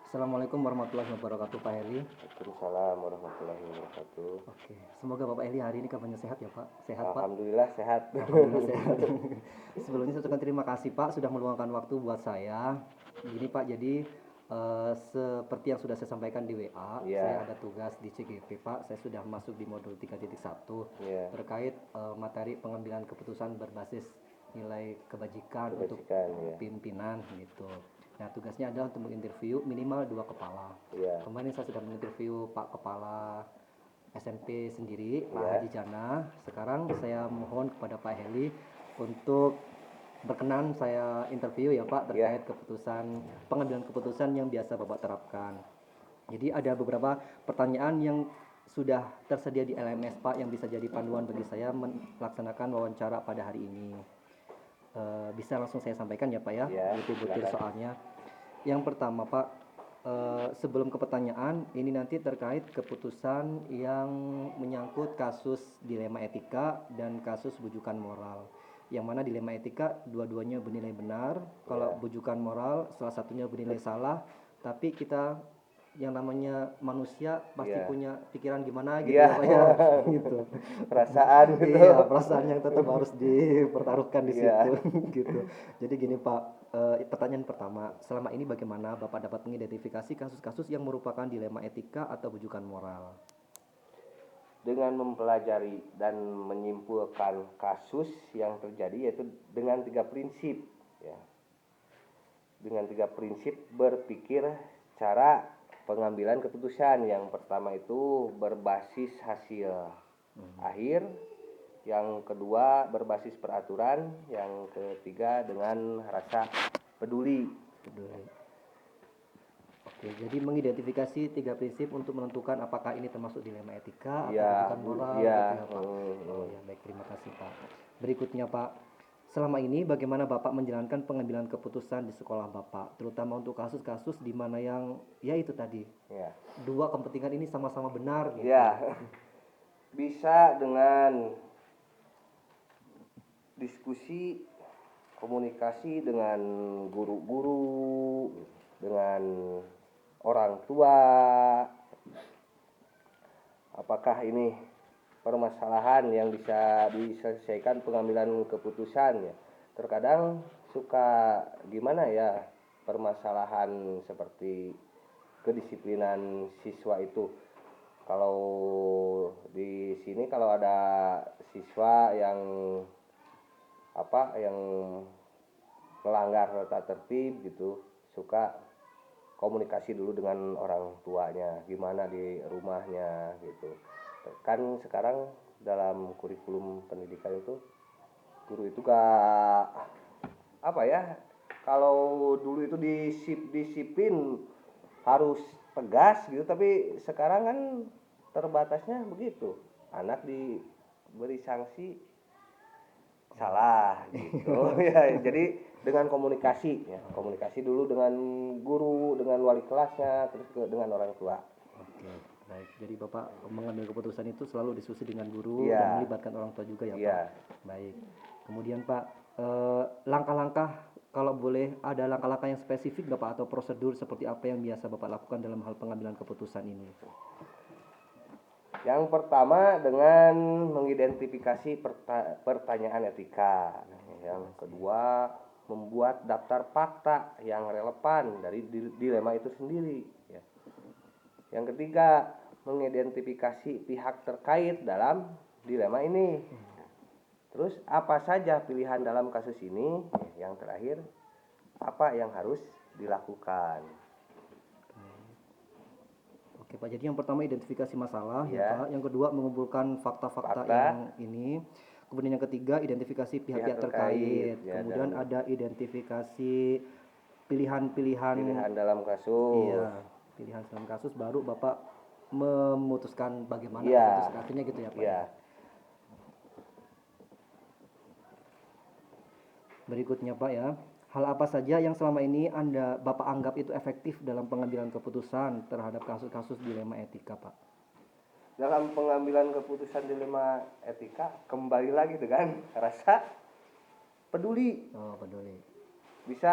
Assalamualaikum warahmatullahi wabarakatuh Pak Heli. Waalaikumsalam warahmatullahi wabarakatuh. Oke, semoga Bapak Heli hari ini kabarnya sehat ya Pak. Sehat Pak. Alhamdulillah sehat. Alhamdulillah sehat. Sebelumnya saya ucapkan terima kasih Pak sudah meluangkan waktu buat saya. Gini Pak, jadi seperti yang sudah saya sampaikan di WA, Iya. saya ada tugas di CGP Pak. Saya sudah masuk di modul 3.1 Iya. terkait materi pengambilan keputusan berbasis nilai kebajikan untuk Kebajikan, ya. pimpinan gitu. Nah, tugasnya adalah untuk menginterview minimal 2 kepala. Iya. Kemarin saya sudah menginterview Pak Kepala SMP sendiri, Pak Iya. Haji Jana. Sekarang saya mohon kepada Pak Heli untuk berkenan saya interview ya Pak terkait keputusan pengambilan keputusan yang biasa Bapak terapkan. Jadi ada beberapa pertanyaan yang sudah tersedia di LMS Pak yang bisa jadi panduan bagi saya melaksanakan wawancara pada hari ini. Bisa langsung saya sampaikan ya Pak ya, Iya, butir-butir silakan. soalnya. Yang pertama Pak, sebelum ke pertanyaan, ini nanti terkait keputusan yang menyangkut kasus dilema etika dan kasus bujukan moral. Yang mana dilema etika dua-duanya bernilai benar, kalau Iya. bujukan moral salah satunya bernilai salah, tapi kita yang namanya manusia pasti Iya. punya pikiran gimana gitu Iya. ya Pak ya, gitu. Perasaan gitu. Iya, perasaan yang tetap harus dipertaruhkan di situ, Iya. gitu. Jadi gini Pak, pertanyaan pertama, selama ini bagaimana Bapak dapat mengidentifikasi kasus-kasus yang merupakan dilema etika atau bujukan moral? Dengan mempelajari dan menyimpulkan kasus yang terjadi yaitu dengan 3 prinsip, ya. Dengan 3 prinsip berpikir cara pengambilan keputusan. Yang pertama itu berbasis hasil akhir, yang kedua berbasis peraturan, yang ketiga dengan rasa peduli. Oke, jadi mengidentifikasi 3 prinsip untuk menentukan apakah ini termasuk dilema etika atau Iya, bujukan moral iya. gitu ya Pak. Oh ya, baik, terima kasih Pak. Berikutnya Pak, selama ini bagaimana Bapak menjalankan pengambilan keputusan di sekolah Bapak, terutama untuk kasus-kasus di mana yang ya itu tadi, Ya. dua kepentingan ini sama-sama benar gitu. Ya. Bisa dengan diskusi, komunikasi dengan guru-guru, dengan orang tua. Apakah ini permasalahan yang bisa diselesaikan pengambilan keputusan ya. Terkadang suka gimana ya permasalahan seperti kedisiplinan siswa itu. Kalau di sini kalau ada siswa yang melanggar tata tertib gitu, suka komunikasi dulu dengan orang tuanya, gimana di rumahnya gitu. Kan sekarang dalam kurikulum pendidikan itu guru itu gak kalau dulu itu disiplin harus tegas gitu, tapi sekarang kan terbatasnya begitu, anak diberi sanksi salah gitu. Ya, jadi dengan komunikasi ya, komunikasi dulu dengan guru, dengan wali kelasnya, terus dengan orang tua. Oke, baik. Jadi Bapak mengambil keputusan itu selalu diskusi dengan guru Iya. dan melibatkan orang tua juga ya Iya. Pak. Baik. Kemudian Pak, langkah-langkah kalau boleh ada langkah-langkah yang spesifik Bapak atau prosedur seperti apa yang biasa Bapak lakukan dalam hal pengambilan keputusan ini? Yang pertama dengan mengidentifikasi pertanyaan etika. Yang kedua membuat daftar fakta yang relevan dari dilema itu sendiri. Ya. Yang ketiga mengidentifikasi pihak terkait dalam dilema ini. Terus apa saja pilihan dalam kasus ini? Yang terakhir apa yang harus dilakukan? Oke Pak, jadi yang pertama identifikasi masalah ya Ya. Pak. Yang kedua mengumpulkan fakta-fakta Fakta. yang ini. Kemudian yang ketiga identifikasi pihak-pihak terkait. Ya, Kemudian dan ada identifikasi pilihan-pilihan. pilihan dalam kasus. Iya, pilihan dalam kasus baru Bapak memutuskan bagaimana Iya. keputusan akhirnya gitu ya Pak. Iya. Berikutnya Pak ya, hal apa saja yang selama ini Bapak anggap itu efektif dalam pengambilan keputusan terhadap kasus-kasus dilema etika Pak? Dalam pengambilan keputusan dilema etika kembali lagi dengan rasa peduli. Oh, peduli. Bisa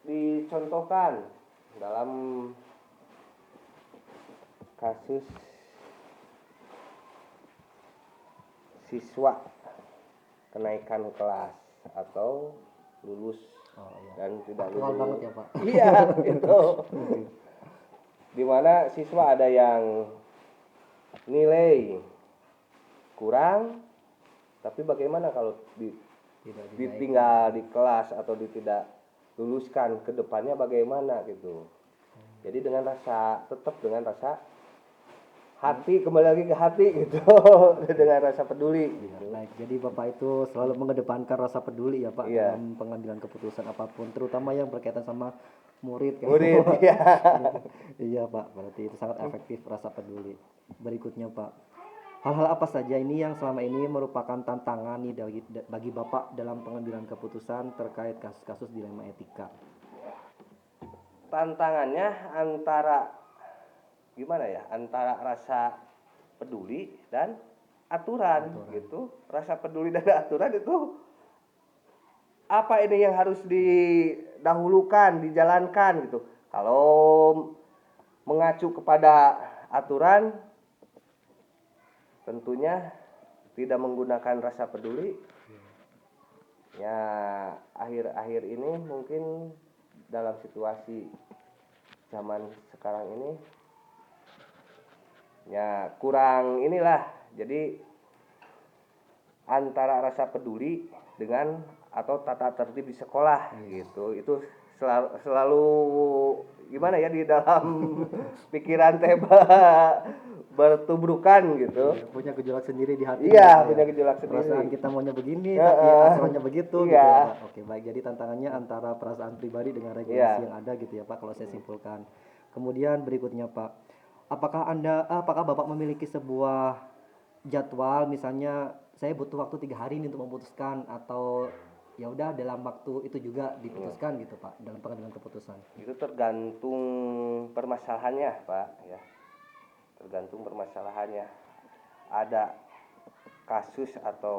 dicontohkan dalam kasus siswa kenaikan kelas atau lulus Oh iya. dan tidak Aktual lulus. banget ya Pak. Iya, itu. Dimana siswa ada yang nilai kurang, tapi bagaimana kalau Tidak ditinggal di kelas atau tidak luluskan ke depannya bagaimana gitu. Jadi tetap dengan rasa hati, kembali lagi ke hati gitu. Dengan rasa peduli gitu. Baik, jadi Bapak itu selalu mengedepankan rasa peduli ya Pak Iya. dalam pengambilan keputusan apapun, terutama yang berkaitan sama murid kan. Murid, iya. Iya Pak, berarti itu sangat efektif rasa peduli. Berikutnya Pak, hal-hal apa saja ini yang selama ini merupakan tantangan nih bagi Bapak dalam pengambilan keputusan terkait kasus-kasus dilema etika? Tantangannya antara gimana ya? Antara rasa peduli dan aturan gitu. Rasa peduli dan aturan itu apa ini yang harus didahulukan, dijalankan gitu. Kalau mengacu kepada aturan tentunya tidak menggunakan rasa peduli. Ya, akhir-akhir ini mungkin dalam situasi zaman sekarang ini ya kurang inilah. Jadi antara rasa peduli dengan atau tata tertib di sekolah gitu itu selalu gimana ya di dalam pikiran teh bertubrukan gitu. Punya gejolak sendiri di hati. Iya, gitu punya gejolak sendiri. Perasaan kita maunya begini, Ya, tapi aturannya begitu gitu iya. ya Pak. Oke, baik. Jadi tantangannya antara perasaan pribadi dengan regulasi Iya. yang ada gitu ya Pak, kalau saya simpulkan. Kemudian berikutnya Pak, apakah Bapak memiliki sebuah jadwal, misalnya saya butuh waktu 3 hari ini untuk memutuskan, atau ya udah dalam waktu itu juga diputuskan gitu Pak dalam pengambilan keputusan? Itu tergantung permasalahannya, Pak, ya. Tergantung permasalahannya. Ada kasus atau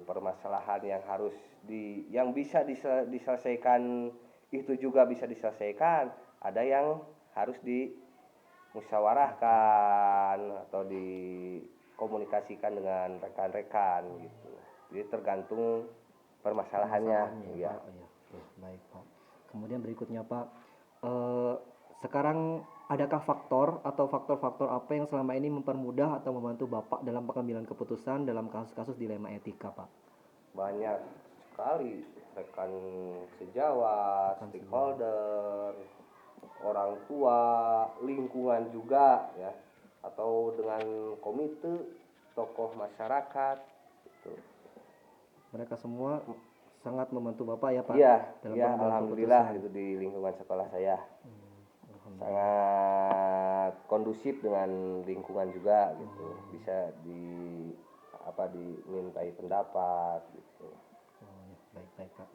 permasalahan yang bisa diselesaikan, itu juga bisa diselesaikan. Ada yang harus dimusyawarahkan atau dikomunikasikan dengan rekan-rekan gitu. Jadi tergantung permasalahannya, ya. Pak. Ya. Oke, baik Pak. Kemudian berikutnya Pak, sekarang adakah faktor atau faktor-faktor apa yang selama ini mempermudah atau membantu Bapak dalam pengambilan keputusan dalam kasus-kasus dilema etika Pak? Banyak sekali rekan sejawat, stakeholder, orang tua, lingkungan juga ya, atau dengan komite, tokoh masyarakat gitu. Mereka semua sangat membantu Bapak ya Pak Iya, dalam iya, pengambilan alhamdulillah keputusan. itu di lingkungan sekolah saya. Sangat kondusif dengan lingkungan juga gitu. Bisa dimintai pendapat gitu. Oh, ya, baik Pak.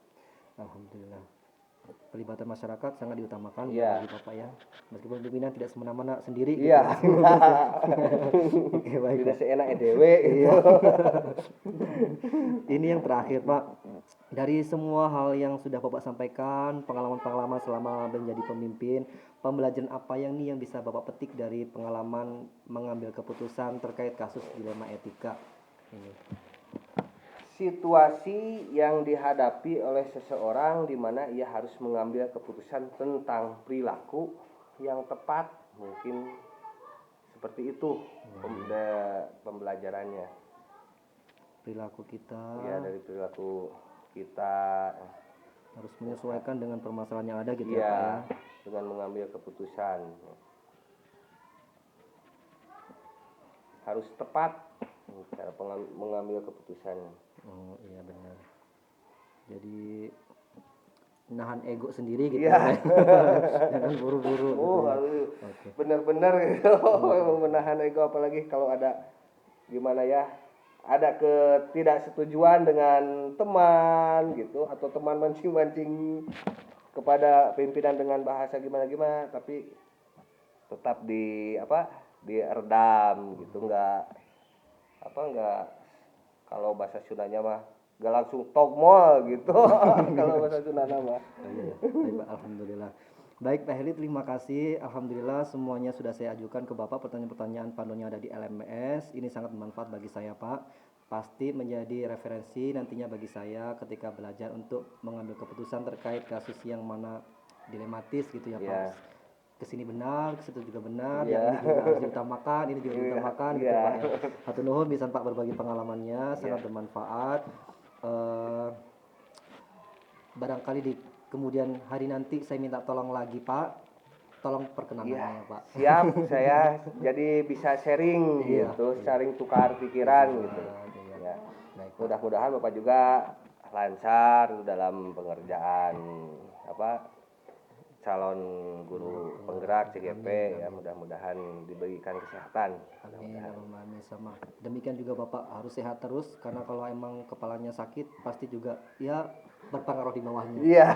Alhamdulillah. Pelibatan masyarakat sangat diutamakan Iya. bagi Bapak ya. Meskipun pimpinan tidak semena-mena sendiri gitu. Iya. Oke, baik Tidak Pak. seenak dewe gitu. Ini yang terakhir Pak. Dari semua hal yang sudah Bapak sampaikan, pengalaman-pengalaman selama menjadi pemimpin, pembelajaran apa yang bisa Bapak petik dari pengalaman mengambil keputusan terkait kasus dilema etika ini? Situasi yang dihadapi oleh seseorang di mana ia harus mengambil keputusan tentang perilaku yang tepat, mungkin seperti itu pembelajarannya. Perilaku kita Ya, dari perilaku kita harus menyesuaikan dengan permasalahan yang ada gitu ya ya Pak ya. dengan mengambil keputusan harus tepat cara mengambil keputusan. Oh iya benar. Jadi nahan ego sendiri gitu Iya. ya. Jangan buru-buru gitu Oh, ya. harus Oke. benar-benar gitu. Menahan ego, apalagi kalau ada gimana ya, ada ketidaksetujuan dengan teman gitu, atau teman mancing-mancing kepada pimpinan dengan bahasa gimana-gimana, tapi tetap diredam gitu, enggak kalau bahasa Sundanya mah enggak langsung togmol gitu. Kalau bahasa Sundanya mah. Oh, iya. Baik, Pak. Alhamdulillah. Baik Pak Heli, terima kasih. Alhamdulillah semuanya sudah saya ajukan ke Bapak, pertanyaan-pertanyaan panduan yang ada di LMS. Ini sangat bermanfaat bagi saya Pak. Pasti menjadi referensi nantinya bagi saya ketika belajar untuk mengambil keputusan terkait kasus yang mana dilematis gitu ya Pak. Ya. Kesini benar, ke situ juga benar, Iya. yang ini juga harus diutamakan, ini juga diutamakan gitu Iya. Pak ya. Hatur nuhun bisa Pak berbagi pengalamannya, sangat Iya. bermanfaat. Eh, Barangkali di kemudian hari nanti saya minta tolong lagi Pak, tolong perkenanannya Iya, Pak. siap saya jadi bisa sharing Iya, gitu, iya. sharing tukar pikiran gitu. Iya. Ya. Baik Pak. Mudah-mudahan Bapak juga lancar dalam pengerjaan apa calon guru penggerak CGP ya, mudah-mudahan diberikan kesehatan. Amin, Allahumma amin sama. Demikian juga Bapak harus sehat terus karena kalau emang kepalanya sakit pasti juga ya berpengaruh di bawahnya. Iya.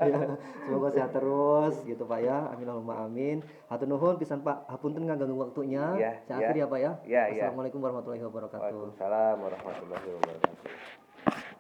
Ya, semoga sehat terus gitu Pak ya. Amin Allahumma amin. Hatur nuhun pisan Pak. Hapunten ngaganggu waktunya. Iya, Saya iya. akhiri ya Pak ya. Iya, iya. Assalamualaikum warahmatullahi wabarakatuh. Waalaikumsalam warahmatullahi wabarakatuh.